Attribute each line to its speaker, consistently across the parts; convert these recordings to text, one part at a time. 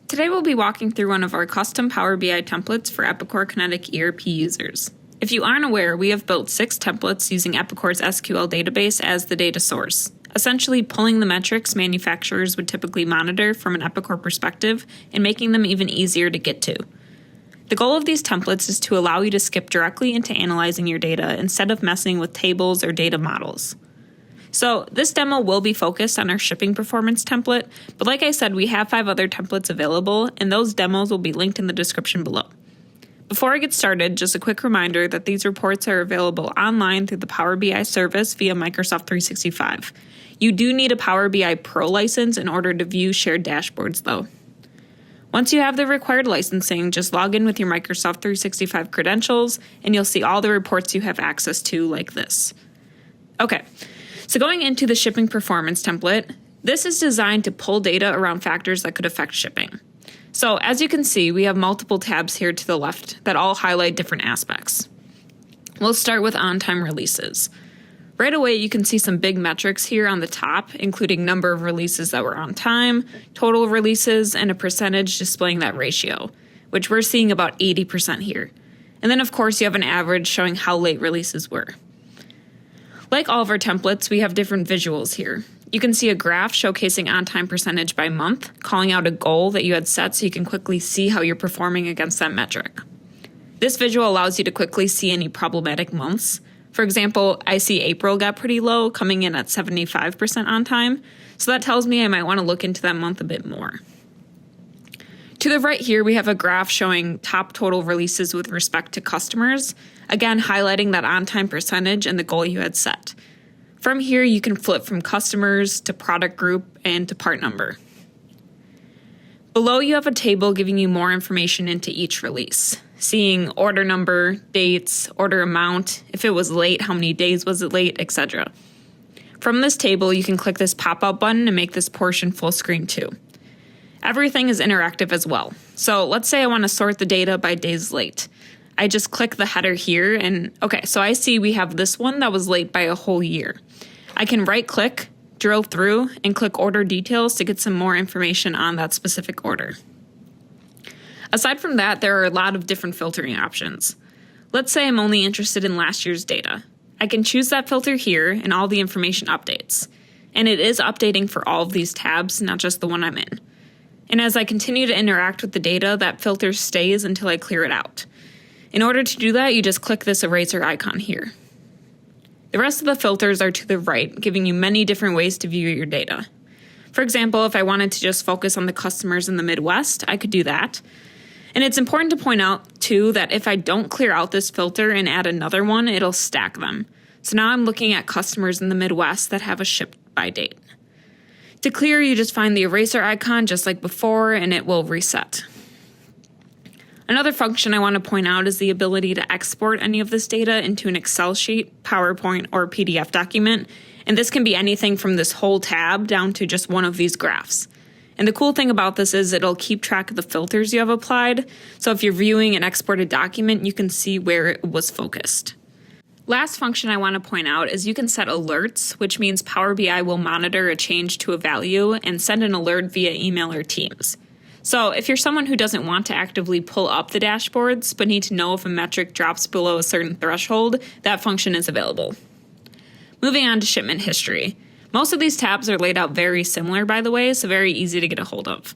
Speaker 1: Today we'll be walking through one of our custom Power BI templates for Epicor Kinetic ERP users. If you aren't aware, we have built 6 templates using Epicor's SQL database as the data source, essentially pulling the metrics manufacturers would typically monitor from an Epicor perspective and making them even easier to get to. The goal of these templates is to allow you to skip directly into analyzing your data instead of messing with tables or data models. So this demo will be focused on our shipping performance template, but like I said, we have 5 other templates available, and those demos will be linked in the description below. Before I get started, just a quick reminder that these reports are available online through the Power BI service via Microsoft 365. You do need a Power BI Pro license in order to view shared dashboards, though. Once you have the required licensing, just log in with your Microsoft 365 credentials, and you'll see all the reports you have access to like this. Okay. So going into the shipping performance template, this is designed to pull data around factors that could affect shipping. So as you can see, we have multiple tabs here to the left that all highlight different aspects. We'll start with on-time releases. Right away, you can see some big metrics here on the top, including number of releases that were on time, total releases, and a percentage displaying that ratio, which we're seeing about 80% here. And then of course, you have an average showing how late releases were. Like all of our templates, we have different visuals here. You can see a graph showcasing on-time percentage by month, calling out a goal that you had set so you can quickly see how you're performing against that metric. This visual allows you to quickly see any problematic months. For example, I see April got pretty low, coming in at 75% on time, so that tells me I might want to look into that month a bit more. To the right here, we have a graph showing top total releases with respect to customers, again highlighting that on-time percentage and the goal you had set. From here, you can flip from customers to product group and to part number. Below, you have a table giving you more information into each release, seeing order number, dates, order amount, if it was late, how many days was it late, etc. From this table, you can click this pop-up button and make this portion full screen too. Everything is interactive as well. So let's say I want to sort the data by days late. I just click the header here and okay, so I see we have this one that was late by a whole year. I can right click, drill through, and click order details to get some more information on that specific order. Aside from that, there are a lot of different filtering options. Let's say I'm only interested in last year's data. I can choose that filter here and all the information updates. And it is updating for all of these tabs, not just the one I'm in. And as I continue to interact with the data, that filter stays until I clear it out. In order to do that, you just click this eraser icon here. The rest of the filters are to the right, giving you many different ways to view your data. For example, if I wanted to just focus on the customers in the Midwest, I could do that. And it's important to point out, too, that if I don't clear out this filter and add another one, it'll stack them. So now I'm looking at customers in the Midwest that have a ship by date. To clear, you just find the eraser icon just like before, and it will reset. Another function I want to point out is the ability to export any of this data into an Excel sheet, PowerPoint, or PDF document, and this can be anything from this whole tab down to just one of these graphs. And the cool thing about this is it'll keep track of the filters you have applied, so if you're viewing an exported document, you can see where it was focused. Last function I want to point out is you can set alerts, which means Power BI will monitor a change to a value and send an alert via email or Teams. So if you're someone who doesn't want to actively pull up the dashboards, but need to know if a metric drops below a certain threshold, that function is available. Moving on to shipment history. Most of these tabs are laid out very similar, by the way, so very easy to get a hold of.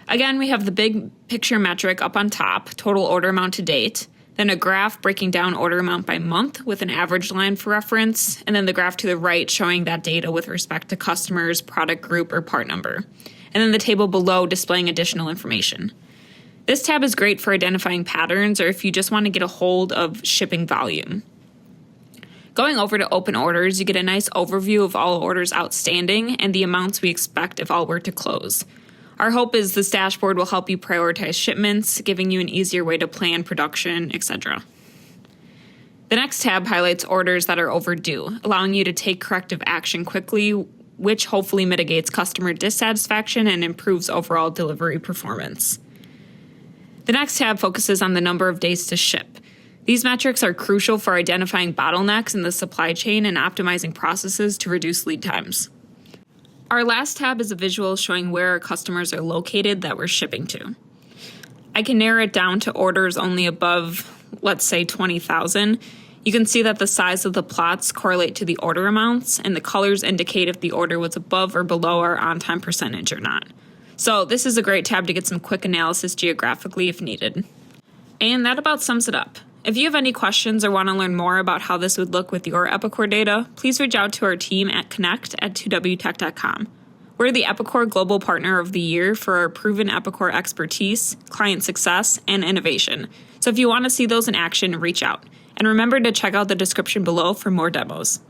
Speaker 1: Again, we have the big picture metric up on top, total order amount to date, then a graph breaking down order amount by month with an average line for reference, and then the graph to the right showing that data with respect to customers, product group, or part number, and then the table below displaying additional information. This tab is great for identifying patterns or if you just want to get a hold of shipping volume. Going over to open orders, you get a nice overview of all orders outstanding and the amounts we expect if all were to close. Our hope is this dashboard will help you prioritize shipments, giving you an easier way to plan production, etc. The next tab highlights orders that are overdue, allowing you to take corrective action quickly, which hopefully mitigates customer dissatisfaction and improves overall delivery performance. The next tab focuses on the number of days to ship. These metrics are crucial for identifying bottlenecks in the supply chain and optimizing processes to reduce lead times. Our last tab is a visual showing where our customers are located that we're shipping to. I can narrow it down to orders only above, let's say, 20,000. You can see that the size of the plots correlate to the order amounts, and the colors indicate if the order was above or below our on-time percentage or not. So this is a great tab to get some quick analysis geographically if needed. And that about sums it up. If you have any questions or want to learn more about how this would look with your Epicor data, please reach out to our team at connect@2wtech.com. We're the Epicor Global Partner of the Year for our proven Epicor expertise, client success, and innovation. So if you want to see those in action, reach out. And remember to check out the description below for more demos.